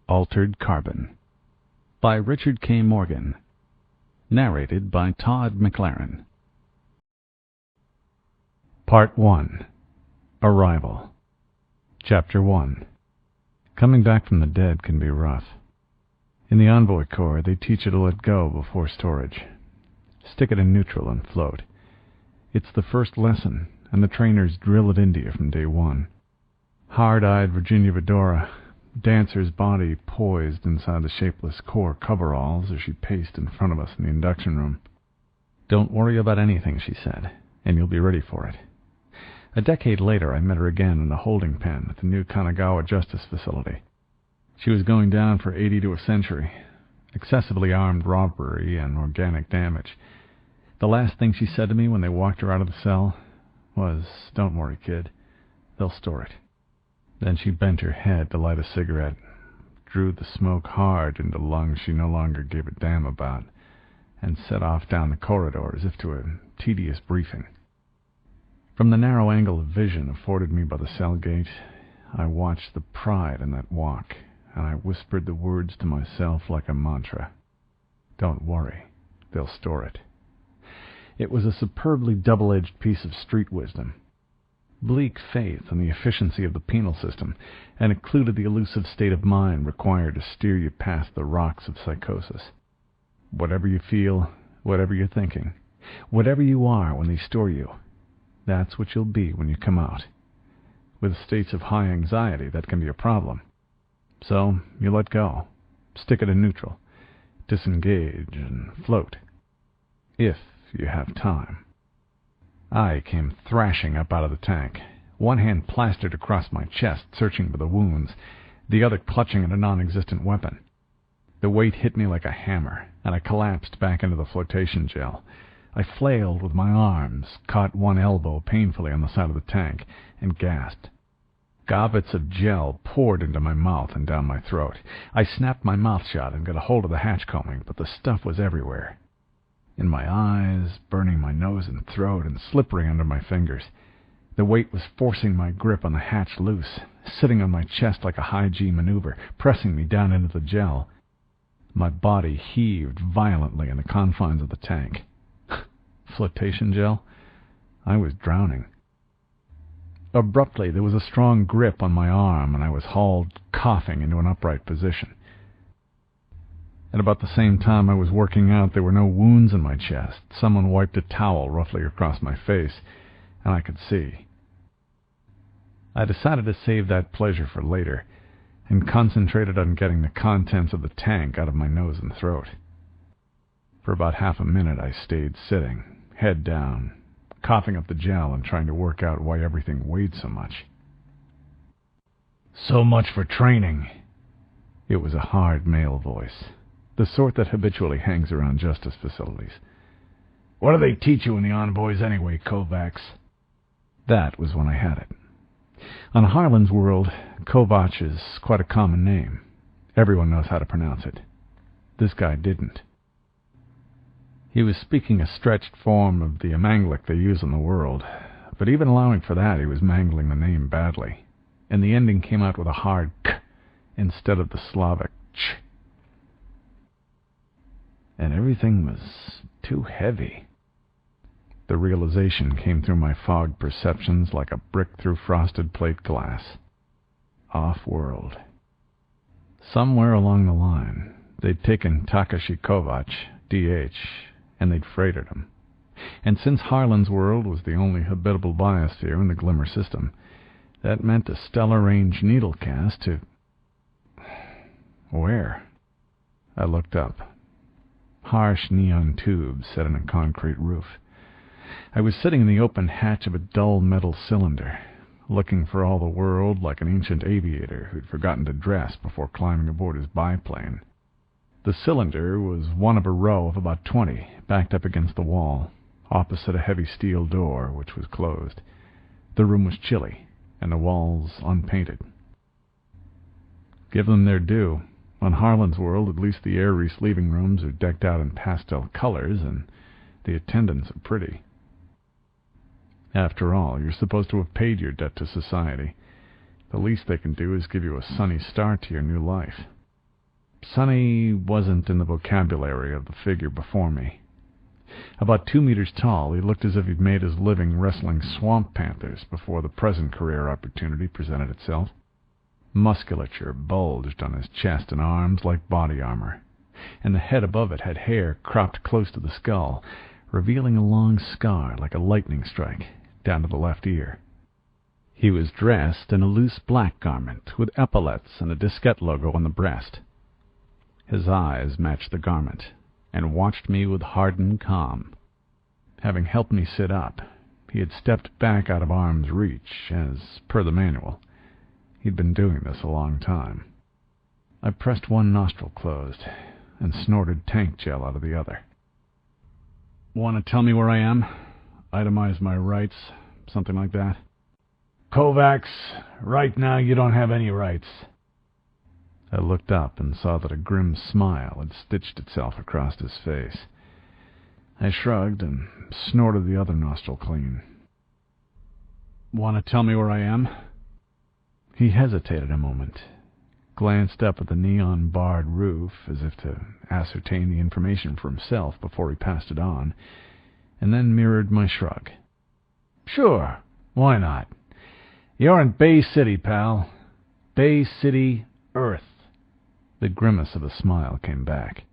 Altered Carbon by Richard K. Morgan. Narrated by Todd Mclaren. Part 1. Arrival. Chapter 1. Coming back from the dead can be rough. In the Envoy Corps, they teach you to let go before storage. Stick it in neutral and float. It's the first lesson, and the trainers drill it into you from day one. Hard-eyed Virginia Vidora, dancer's body poised inside the shapeless Corps coveralls as she paced in front of us in the induction room. "Don't worry about anything," she said, "and you'll be ready for it." A decade later, I met her again in a holding pen at the new Kanagawa Justice Facility. She was going down for 80 to a century, excessively armed robbery and organic damage. The last thing she said to me when they walked her out of the cell was, "Don't worry, kid. They'll store it." Then she bent her head to light a cigarette, drew the smoke hard into lungs she no longer gave a damn about, and set off down the corridor as if to a tedious briefing. From the narrow angle of vision afforded me by the cell gate, I watched the pride in that walk, and I whispered the words to myself like a mantra. "Don't worry, they'll store it." It was a superbly double-edged piece of street wisdom. Bleak faith in the efficiency of the penal system, and included the elusive state of mind required to steer you past the rocks of psychosis. Whatever you feel, whatever you're thinking, whatever you are when they store you, that's what you'll be when you come out. With states of high anxiety, that can be a problem. So you let go, stick it in neutral, disengage, and float. If you have time. I came thrashing up out of the tank, one hand plastered across my chest, searching for the wounds, the other clutching at a non-existent weapon. The weight hit me like a hammer, and I collapsed back into the flotation gel. I flailed with my arms, caught one elbow painfully on the side of the tank, and gasped. Gobbets of gel poured into my mouth and down my throat. I snapped my mouth shut and got a hold of the hatch combing, but the stuff was everywhere. In my eyes, burning my nose and throat, and slippery under my fingers. The weight was forcing my grip on the hatch loose, sitting on my chest like a high-G maneuver, pressing me down into the gel. My body heaved violently in the confines of the tank. Flotation gel? I was drowning. Abruptly, there was a strong grip on my arm, and I was hauled, coughing, into an upright position. At about the same time I was working out, there were no wounds in my chest. Someone wiped a towel roughly across my face, and I could see. I decided to save that pleasure for later, and concentrated on getting the contents of the tank out of my nose and throat. For about half a minute I stayed sitting, head down, coughing up the gel and trying to work out why everything weighed so much. "So much for training." It was a hard male voice, the sort that habitually hangs around justice facilities. "What do they teach you in the envoys anyway, Kovacs?" That was when I had it. On Harlan's world, Kovacs is quite a common name. Everyone knows how to pronounce it. This guy didn't. He was speaking a stretched form of the Amanglic they use in the world, but even allowing for that, he was mangling the name badly, and the ending came out with a hard k instead of the Slavic ch. And everything was too heavy. The realization came through my fogged perceptions like a brick through frosted plate glass. Off-world. Somewhere along the line, they'd taken Takashi Kovacs, D.H., and they'd freighted him. And since Harlan's world was the only habitable biosphere in the Glimmer system, that meant a stellar-range needlecast to... Where? I looked up. Harsh neon tubes set in a concrete roof. I was sitting in the open hatch of a dull metal cylinder, looking for all the world like an ancient aviator who'd forgotten to dress before climbing aboard his biplane. The cylinder was one of a row of about 20, backed up against the wall, opposite a heavy steel door, which was closed. The room was chilly, and the walls unpainted. Give them their due. On Harlan's world, at least the air relieving rooms are decked out in pastel colors, and the attendants are pretty. After all, you're supposed to have paid your debt to society. The least they can do is give you a sunny start to your new life. Sunny wasn't in the vocabulary of the figure before me. About 2 meters tall, he looked as if he'd made his living wrestling swamp panthers before the present career opportunity presented itself. Musculature bulged on his chest and arms like body armor, and the head above it had hair cropped close to the skull, revealing a long scar like a lightning strike down to the left ear. He was dressed in a loose black garment with epaulets and a diskette logo on the breast. His eyes matched the garment and watched me with hardened calm. Having helped me sit up, he had stepped back out of arm's reach, as per the manual. He'd been doing this a long time. I pressed one nostril closed and snorted tank gel out of the other. "Want to tell me where I am? Itemize my rights, something like that?" "Kovacs, right now you don't have any rights." I looked up and saw that a grim smile had stitched itself across his face. I shrugged and snorted the other nostril clean. "Want to tell me where I am?" He hesitated a moment, glanced up at the neon-barred roof as if to ascertain the information for himself before he passed it on, and then mirrored my shrug. "Sure, why not? You're in Bay City, pal. Bay City, Earth." The grimace of a smile came back.